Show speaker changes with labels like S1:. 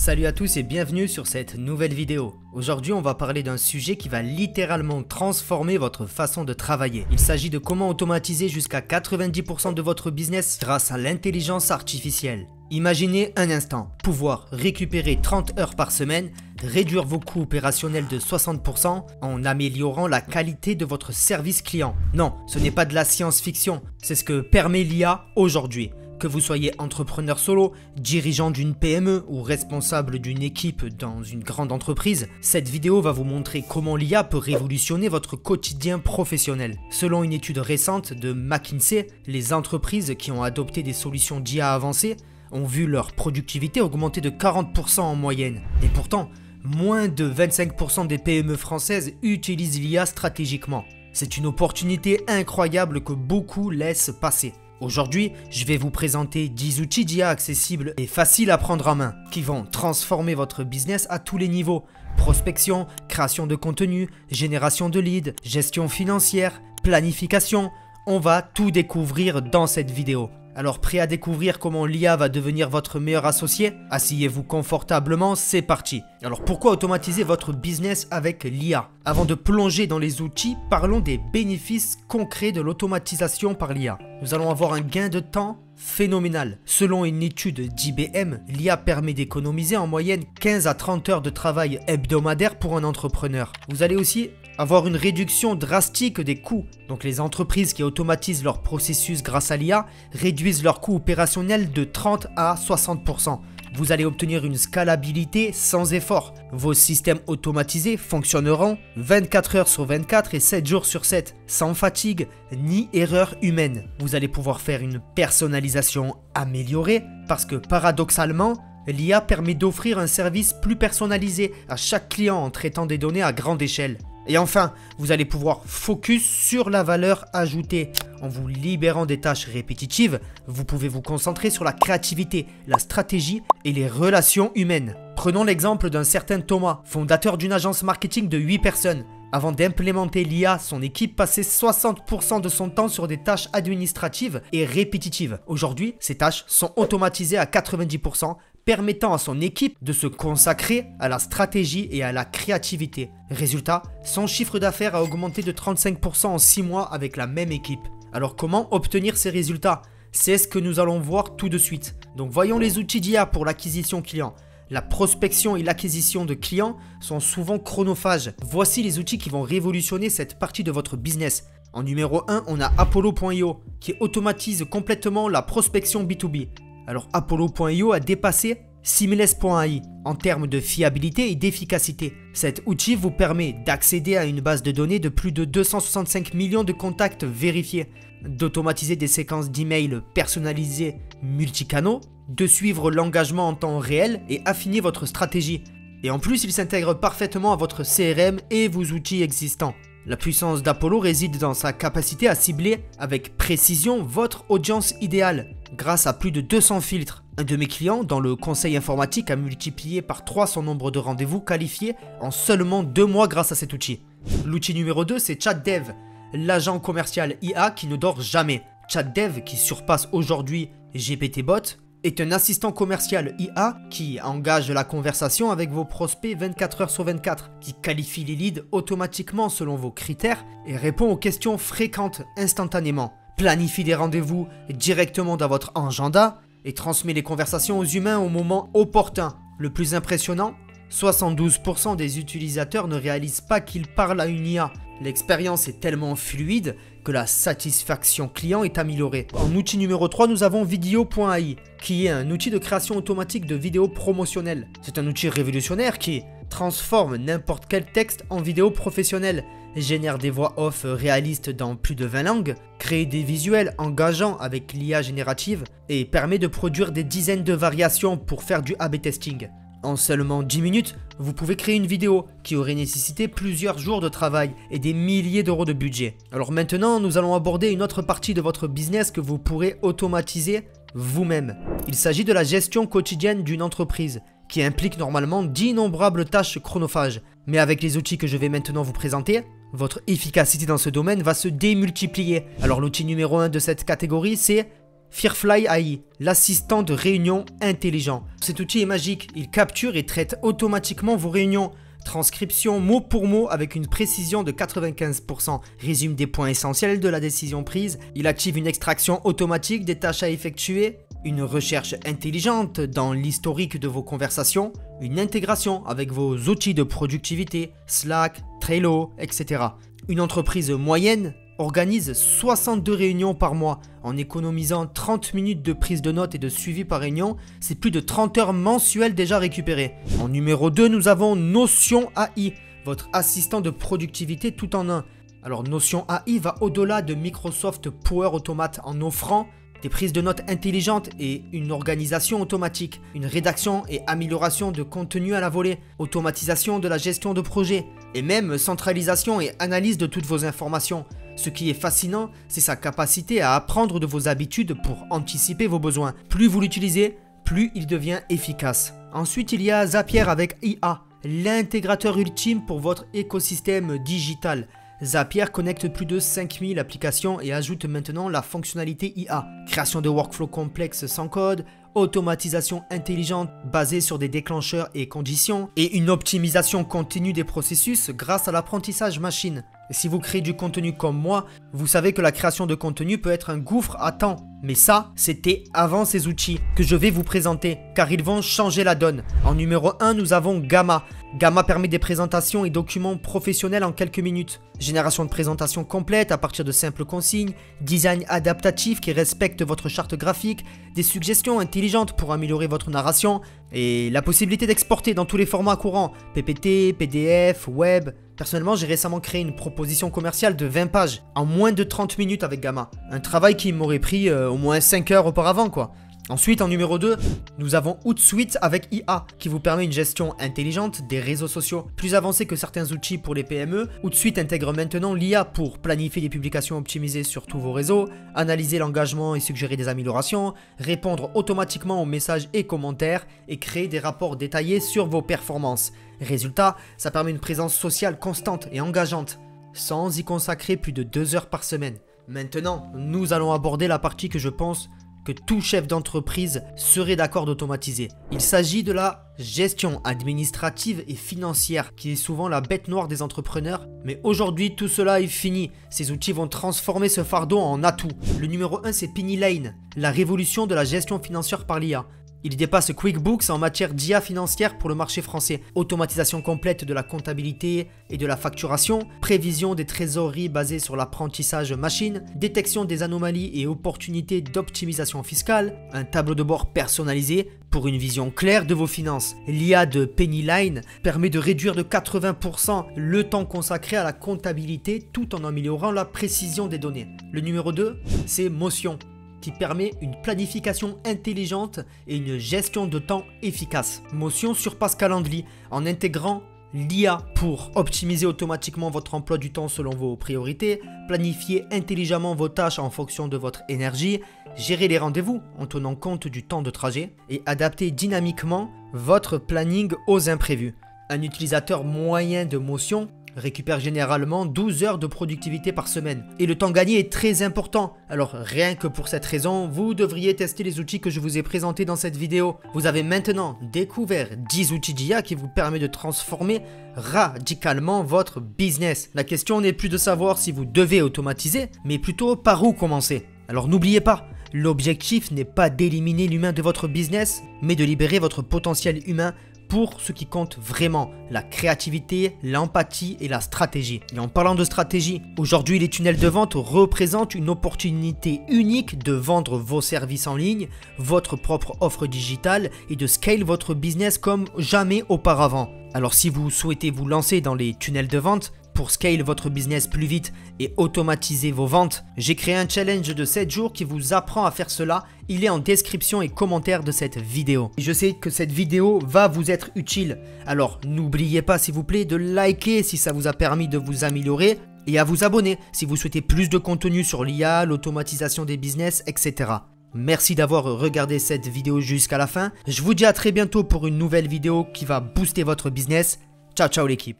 S1: Salut à tous et bienvenue sur cette nouvelle vidéo. Aujourd'hui on va parler d'un sujet qui va littéralement transformer votre façon de travailler. Il s'agit de comment automatiser jusqu'à 90% de votre business grâce à l'intelligence artificielle. Imaginez un instant, pouvoir récupérer 30 heures par semaine, réduire vos coûts opérationnels de 60% en améliorant la qualité de votre service client. Non, ce n'est pas de la science-fiction, c'est ce que permet l'IA aujourd'hui. Que vous soyez entrepreneur solo, dirigeant d'une PME ou responsable d'une équipe dans une grande entreprise, cette vidéo va vous montrer comment l'IA peut révolutionner votre quotidien professionnel. Selon une étude récente de McKinsey, les entreprises qui ont adopté des solutions d'IA avancées ont vu leur productivité augmenter de 40% en moyenne. Et pourtant, moins de 25% des PME françaises utilisent l'IA stratégiquement. C'est une opportunité incroyable que beaucoup laissent passer. Aujourd'hui, je vais vous présenter 10 outils d'IA accessibles et faciles à prendre en main qui vont transformer votre business à tous les niveaux. Prospection, création de contenu, génération de leads, gestion financière, planification. On va tout découvrir dans cette vidéo. Alors prêt à découvrir comment l'IA va devenir votre meilleur associé? Asseyez-vous confortablement, c'est parti. Alors pourquoi automatiser votre business avec l'IA? Avant de plonger dans les outils, parlons des bénéfices concrets de l'automatisation par l'IA. Nous allons avoir un gain de temps phénoménal. Selon une étude d'IBM, l'IA permet d'économiser en moyenne 15 à 30 heures de travail hebdomadaire pour un entrepreneur. Vous allez aussi avoir une réduction drastique des coûts. Donc les entreprises qui automatisent leur processus grâce à l'IA réduisent leurs coûts opérationnels de 30 à 60%. Vous allez obtenir une scalabilité sans effort. Vos systèmes automatisés fonctionneront 24 heures sur 24 et 7 jours sur 7, sans fatigue ni erreur humaine. Vous allez pouvoir faire une personnalisation améliorée parce que paradoxalement, l'IA permet d'offrir un service plus personnalisé à chaque client en traitant des données à grande échelle. Et enfin, vous allez pouvoir focus sur la valeur ajoutée. En vous libérant des tâches répétitives, vous pouvez vous concentrer sur la créativité, la stratégie et les relations humaines. Prenons l'exemple d'un certain Thomas, fondateur d'une agence marketing de 8 personnes. Avant d'implémenter l'IA, son équipe passait 60% de son temps sur des tâches administratives et répétitives. Aujourd'hui, ces tâches sont automatisées à 90%, permettant à son équipe de se consacrer à la stratégie et à la créativité. Résultat, son chiffre d'affaires a augmenté de 35% en 6 mois avec la même équipe. Alors comment obtenir ces résultats? C'est ce que nous allons voir tout de suite. Donc voyons les outils d'IA pour l'acquisition client. La prospection et l'acquisition de clients sont souvent chronophages. Voici les outils qui vont révolutionner cette partie de votre business. En numéro 1, on a Apollo.io qui automatise complètement la prospection B2B. Alors Apollo.io a dépassé Seamless.ai en termes de fiabilité et d'efficacité. Cet outil vous permet d'accéder à une base de données de plus de 265 millions de contacts vérifiés, d'automatiser des séquences d'emails personnalisées multicanaux, de suivre l'engagement en temps réel et affiner votre stratégie. Et en plus, il s'intègre parfaitement à votre CRM et vos outils existants. La puissance d'Apollo réside dans sa capacité à cibler avec précision votre audience idéale grâce à plus de 200 filtres. Un de mes clients dans le conseil informatique a multiplié par 3 son nombre de rendez-vous qualifiés en seulement 2 mois grâce à cet outil. L'outil numéro 2, c'est ChatDev, l'agent commercial IA qui ne dort jamais. ChatDev, qui surpasse aujourd'hui GPTBot, est un assistant commercial IA qui engage la conversation avec vos prospects 24 heures sur 24, qui qualifie les leads automatiquement selon vos critères et répond aux questions fréquentes instantanément, planifie des rendez-vous directement dans votre agenda et transmet les conversations aux humains au moment opportun. Le plus impressionnant, 72% des utilisateurs ne réalisent pas qu'ils parlent à une IA. L'expérience est tellement fluide que la satisfaction client est améliorée. En outil numéro 3, nous avons Video.ai, qui est un outil de création automatique de vidéos promotionnelles. C'est un outil révolutionnaire qui transforme n'importe quel texte en vidéo professionnelle, génère des voix off réalistes dans plus de 20 langues, crée des visuels engageants avec l'IA générative et permet de produire des dizaines de variations pour faire du A/B testing. En seulement 10 minutes, vous pouvez créer une vidéo qui aurait nécessité plusieurs jours de travail et des milliers d'euros de budget. Alors maintenant, nous allons aborder une autre partie de votre business que vous pourrez automatiser vous-même. Il s'agit de la gestion quotidienne d'une entreprise qui implique normalement d'innombrables tâches chronophages. Mais avec les outils que je vais maintenant vous présenter, votre efficacité dans ce domaine va se démultiplier. Alors l'outil numéro 1 de cette catégorie, c'est Firefly AI, l'assistant de réunion intelligent. Cet outil est magique, il capture et traite automatiquement vos réunions. Transcription mot pour mot avec une précision de 95%, résume des points essentiels de la décision prise, il active une extraction automatique des tâches à effectuer, une recherche intelligente dans l'historique de vos conversations, une intégration avec vos outils de productivité, Slack, Trello, etc. Une entreprise moyenne organise 62 réunions par mois en économisant 30 minutes de prise de notes et de suivi par réunion, c'est plus de 30 heures mensuelles déjà récupérées. En numéro 2, nous avons Notion AI, votre assistant de productivité tout en un. Alors Notion AI va au-delà de Microsoft Power Automate en offrant des prises de notes intelligentes et une organisation automatique, une rédaction et amélioration de contenu à la volée, automatisation de la gestion de projet et même centralisation et analyse de toutes vos informations. Ce qui est fascinant, c'est sa capacité à apprendre de vos habitudes pour anticiper vos besoins. Plus vous l'utilisez, plus il devient efficace. Ensuite, il y a Zapier avec IA, l'intégrateur ultime pour votre écosystème digital. Zapier connecte plus de 5000 applications et ajoute maintenant la fonctionnalité IA. Création de workflows complexes sans code, automatisation intelligente basée sur des déclencheurs et conditions, et une optimisation continue des processus grâce à l'apprentissage machine. Et si vous créez du contenu comme moi, vous savez que la création de contenu peut être un gouffre à temps. Mais ça, c'était avant ces outils que je vais vous présenter, car ils vont changer la donne. En numéro 1, nous avons Gamma. Gamma permet des présentations et documents professionnels en quelques minutes. Génération de présentations complète à partir de simples consignes, design adaptatif qui respecte votre charte graphique, des suggestions intelligentes pour améliorer votre narration et la possibilité d'exporter dans tous les formats courants, PPT, PDF, web. Personnellement, j'ai récemment créé une proposition commerciale de 20 pages en moins de 30 minutes avec Gamma. Un travail qui m'aurait pris au moins 5 heures auparavant quoi. Ensuite, en numéro 2, nous avons Hootsuite avec IA qui vous permet une gestion intelligente des réseaux sociaux. Plus avancé que certains outils pour les PME, Hootsuite intègre maintenant l'IA pour planifier des publications optimisées sur tous vos réseaux, analyser l'engagement et suggérer des améliorations, répondre automatiquement aux messages et commentaires et créer des rapports détaillés sur vos performances. Résultat, ça permet une présence sociale constante et engageante, sans y consacrer plus de 2 heures par semaine. Maintenant, nous allons aborder la partie que je pense que tout chef d'entreprise serait d'accord d'automatiser. Il s'agit de la gestion administrative et financière qui est souvent la bête noire des entrepreneurs. Mais aujourd'hui, tout cela est fini. Ces outils vont transformer ce fardeau en atout. Le numéro 1, c'est Penny Lane, la révolution de la gestion financière par l'IA. Il dépasse QuickBooks en matière d'IA financière pour le marché français. Automatisation complète de la comptabilité et de la facturation, prévision des trésoreries basées sur l'apprentissage machine, détection des anomalies et opportunités d'optimisation fiscale, un tableau de bord personnalisé pour une vision claire de vos finances. L'IA de Penny Lane permet de réduire de 80% le temps consacré à la comptabilité tout en améliorant la précision des données. Le numéro 2, c'est Motion, qui permet une planification intelligente et une gestion de temps efficace. Motion surpasse Calendly en intégrant l'IA pour optimiser automatiquement votre emploi du temps selon vos priorités, planifier intelligemment vos tâches en fonction de votre énergie, gérer les rendez-vous en tenant compte du temps de trajet et adapter dynamiquement votre planning aux imprévus. Un utilisateur moyen de Motion récupère généralement 12 heures de productivité par semaine. Et le temps gagné est très important. Alors rien que pour cette raison, vous devriez tester les outils que je vous ai présentés dans cette vidéo. Vous avez maintenant découvert 10 outils d'IA qui vous permettent de transformer radicalement votre business. La question n'est plus de savoir si vous devez automatiser, mais plutôt par où commencer. Alors n'oubliez pas, l'objectif n'est pas d'éliminer l'humain de votre business, mais de libérer votre potentiel humain pour ce qui compte vraiment, la créativité, l'empathie et la stratégie. Et en parlant de stratégie, aujourd'hui les tunnels de vente représentent une opportunité unique de vendre vos services en ligne, votre propre offre digitale et de scale votre business comme jamais auparavant. Alors si vous souhaitez vous lancer dans les tunnels de vente, pour scale votre business plus vite et automatiser vos ventes, j'ai créé un challenge de 7 jours qui vous apprend à faire cela. Il est en description et commentaire de cette vidéo. Je sais que cette vidéo va vous être utile. Alors n'oubliez pas s'il vous plaît de liker si ça vous a permis de vous améliorer et à vous abonner si vous souhaitez plus de contenu sur l'IA, l'automatisation des business, etc. Merci d'avoir regardé cette vidéo jusqu'à la fin. Je vous dis à très bientôt pour une nouvelle vidéo qui va booster votre business. Ciao ciao l'équipe.